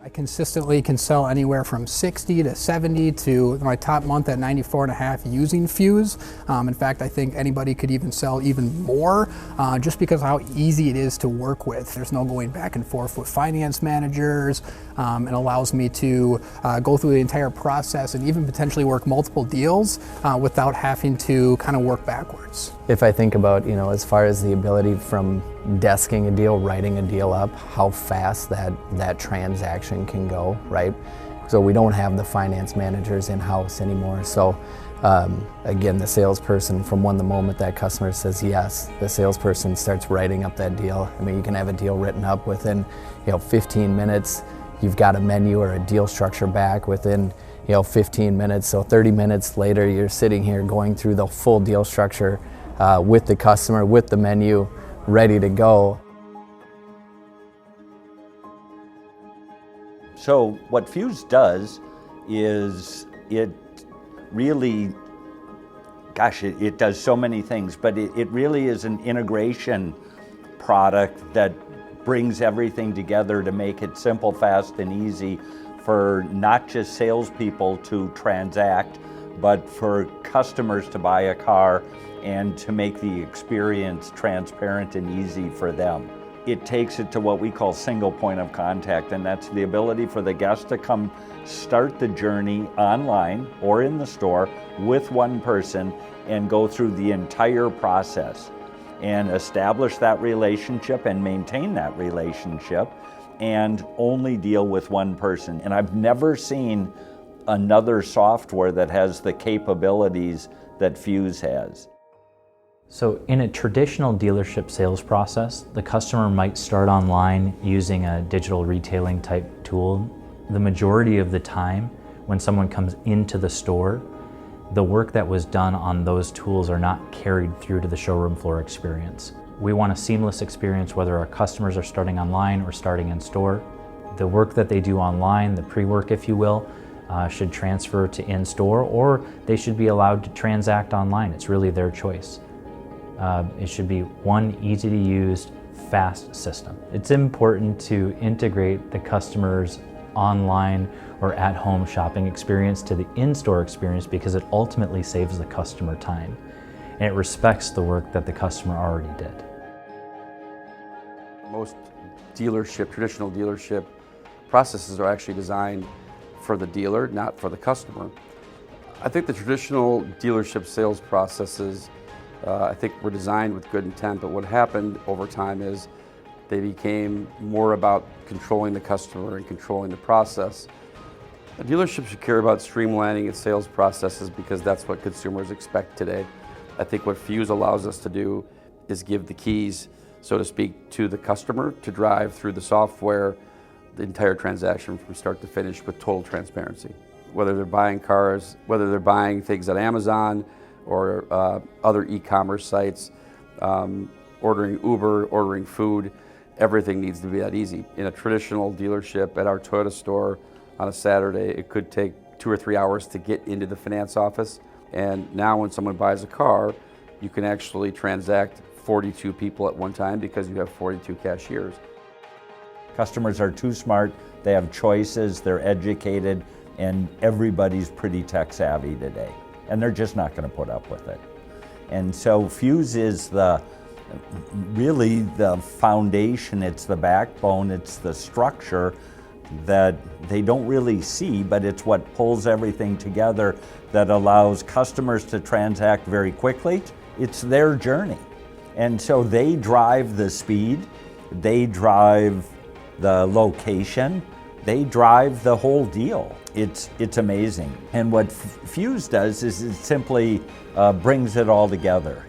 I consistently can sell anywhere from 60 to 70 to my top month at 94.5 using Fuse. In fact, I think anybody could even sell even more just because of how easy it is to work with. There's no going back and forth with finance managers. It allows me to go through the entire process and even potentially work multiple deals without having to kind of work backwards. If I think about, as far as the ability from desking a deal, writing a deal up, how fast that transaction can go, right? So we don't have the finance managers in-house anymore. So again, the salesperson, from the moment that customer says yes, the salesperson starts writing up that deal. I mean, you can have a deal written up within 15 minutes. You've got a menu or a deal structure back within 15 minutes. So 30 minutes later, you're sitting here going through the full deal structure with the customer, with the menu, ready to go. So what Fuse does is it really, it does so many things, but it really is an integration product that brings everything together to make it simple, fast, and easy for not just salespeople to transact, but for customers to buy a car and to make the experience transparent and easy for them. It takes it to what we call single point of contact, and that's the ability for the guest to come start the journey online or in the store with one person and go through the entire process and establish that relationship and maintain that relationship and only deal with one person. And I've never seen another software that has the capabilities that Fuse has. So in a traditional dealership sales process, the customer might start online using a digital retailing type tool. The majority of the time, when someone comes into the store, the work that was done on those tools are not carried through to the showroom floor experience. We want a seamless experience whether our customers are starting online or starting in store. The work that they do online, the pre-work if you will, should transfer to in-store, or they should be allowed to transact online. It's really their choice. It should be one easy to use, fast system. It's important to integrate the customer's online or at-home shopping experience to the in-store experience because it ultimately saves the customer time and it respects the work that the customer already did. Most traditional dealership processes are actually designed for the dealer, not for the customer. I think the traditional dealership sales processes I think were designed with good intent, but what happened over time is they became more about controlling the customer and controlling the process. A dealership should care about streamlining its sales processes because that's what consumers expect today. I think what Fuse allows us to do is give the keys, so to speak, to the customer to drive through the software the entire transaction from start to finish with total transparency. Whether they're buying cars, whether they're buying things at Amazon, or other e-commerce sites, ordering Uber, ordering food, everything needs to be that easy. In a traditional dealership at our Toyota store on a Saturday, it could take 2 or 3 hours to get into the finance office. And now when someone buys a car, you can actually transact 42 people at one time because you have 42 cashiers. Customers are too smart, they have choices, they're educated, and everybody's pretty tech savvy today. And they're just not going to put up with it. And so Fuse is really the foundation, it's the backbone, it's the structure that they don't really see, but it's what pulls everything together that allows customers to transact very quickly. It's their journey. And so they drive the speed, they drive the location, they drive the whole deal. It's amazing. And what Fuse does is it simply brings it all together.